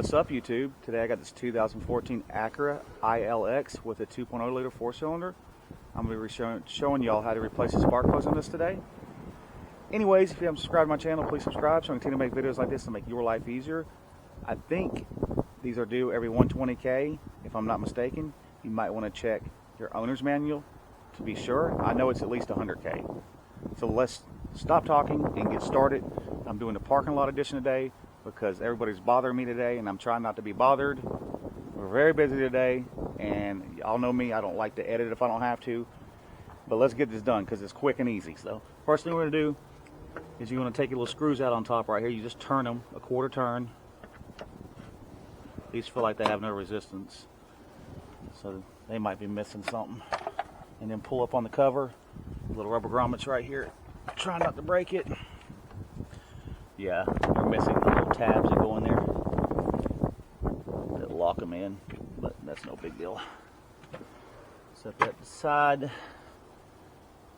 What's up, YouTube? Today I got this 2014 Acura ILX with a 2.0 liter 4-cylinder. I'm going to be showing y'all how to replace the spark plugs on this today. Anyways, if you haven't subscribed to my channel, please subscribe so I can continue to make videos like this to make your life easier. I think these are due every 120K, if I'm not mistaken. You might want to check your owner's manual to be sure. I know it's at least 100K. So let's stop talking and get started. I'm doing the parking lot edition today because everybody's bothering me today and I'm trying not to be bothered. We're very busy today and y'all know me, I don't like to edit if I don't have to. But let's get this done because it's quick and easy. So first thing we're going to do is you're going to take your little screws out on top right here. You just turn them a quarter turn. These feel like they have no resistance, so they might be missing something. And then pull up on the cover, little rubber grommets right here. Try not to break it. Yeah, they're missing the little tabs that go in there that lock them in, but that's no big deal. Set that aside.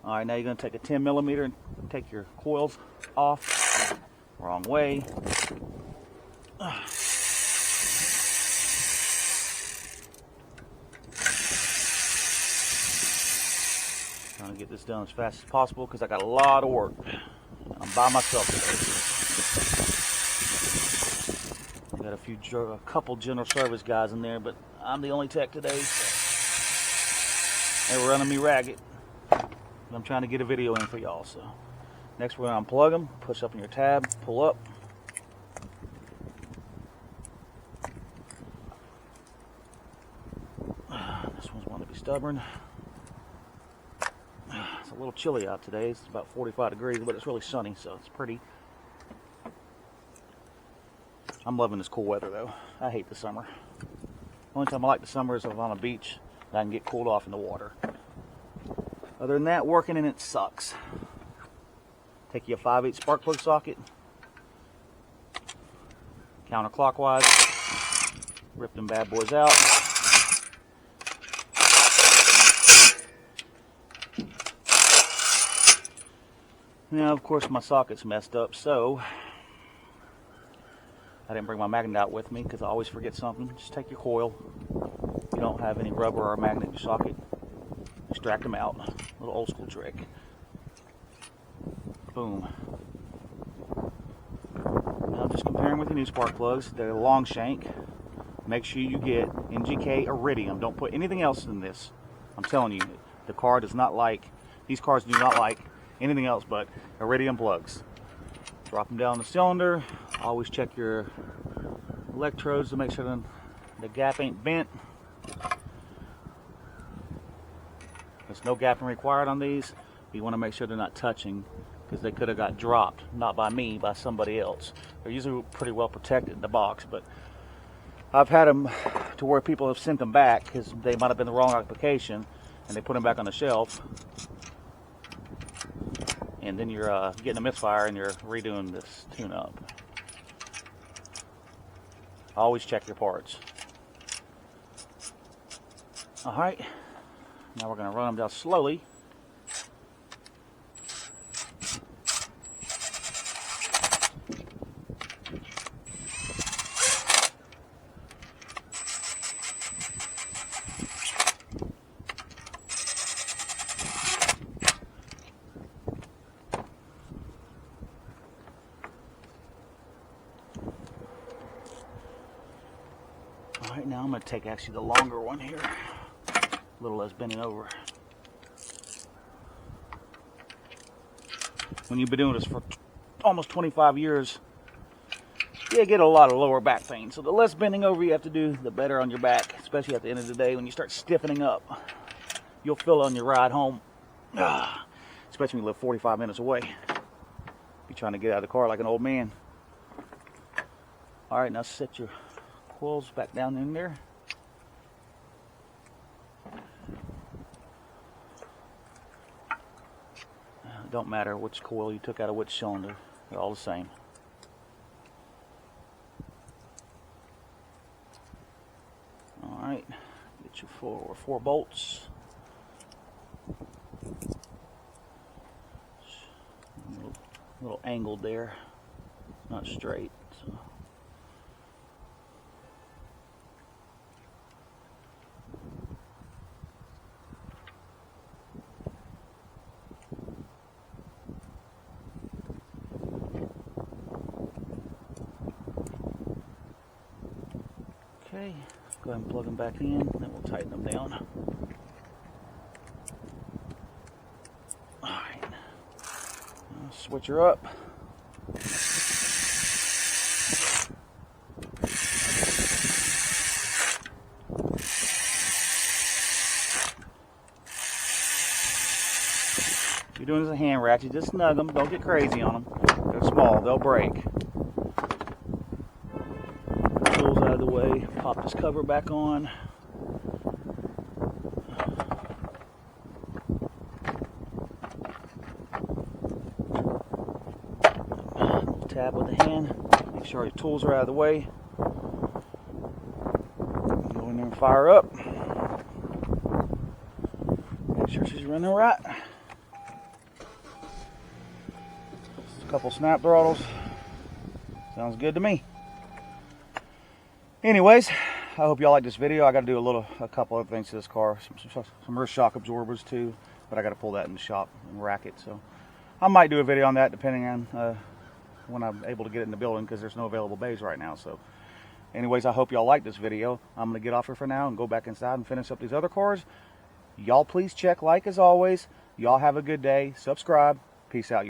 All right, now you're going to take a 10 millimeter and take your coils off. Wrong way. Trying to get this done as fast as possible because I got a lot of work. I'm by myself today. Got a couple general service guys in there, but I'm the only tech today. So they're running me ragged. I'm trying to get a video in for y'all. So next we're going to unplug them, push up in your tab, pull up. This one's one to be stubborn. It's a little chilly out today. It's about 45 degrees, but it's really sunny, so it's pretty. I'm loving this cool weather though. I hate the summer. Only time I like the summer is if I'm on a beach and I can get cooled off in the water. Other than that, working in it sucks. Take you a 5/8 spark plug socket, counterclockwise, rip them bad boys out. Now, of course, my socket's messed up, so I didn't bring my magnet out with me because I always forget something. Just take your coil. If you don't have any rubber or magnet in your socket, extract them out. A little old school trick. Boom. Now, just comparing with the new spark plugs, they're long shank. Make sure you get NGK Iridium. Don't put anything else in this. I'm telling you, the car does not like, these cars do not like anything else but Iridium plugs. Drop them down the cylinder. Always check your electrodes to make sure the gap ain't bent. There's no gapping required on these. You want to make sure they're not touching because they could have got dropped, not by me, by somebody else. They're usually pretty well protected in the box, but I've had them to where people have sent them back because they might have been the wrong application and they put them back on the shelf. And then you're getting a misfire and you're redoing this tune-up. Always check your parts. Alright, now we're going to run them down slowly. Alright, now I'm going to take actually the longer one here, a little less bending over. When you've been doing this for almost 25 years, you get a lot of lower back pain. So the less bending over you have to do, the better on your back, especially at the end of the day when you start stiffening up. You'll feel it on your ride home, especially when you live 45 minutes away. You're trying to get out of the car like an old man. Alright, now set your coils back down in there. It don't matter which coil you took out of which cylinder, they're all the same. Alright, get your four bolts. A little angled there, not straight. So. Go ahead and plug them back in, and then we'll tighten them down. Alright. Switch her up. If you're doing this a hand ratchet, just snug them. Don't get crazy on them. They're small, they'll break. Tools out of the way. Pop this cover back on. Tap with the hand. Make sure your tools are out of the way. Go in there and fire up. Make sure she's running right. Just a couple snap throttles. Sounds good to me. Anyways, I hope y'all like this video. I got to do a couple other things to this car. Some rear shock absorbers too, but I got to pull that in the shop and rack it. So I might do a video on that depending on when I'm able to get it in the building, because there's no available bays right now. So anyways, I hope y'all like this video. I'm going to get off here for now and go back inside and finish up these other cars. Y'all please check like as always. Y'all have a good day. Subscribe. Peace out.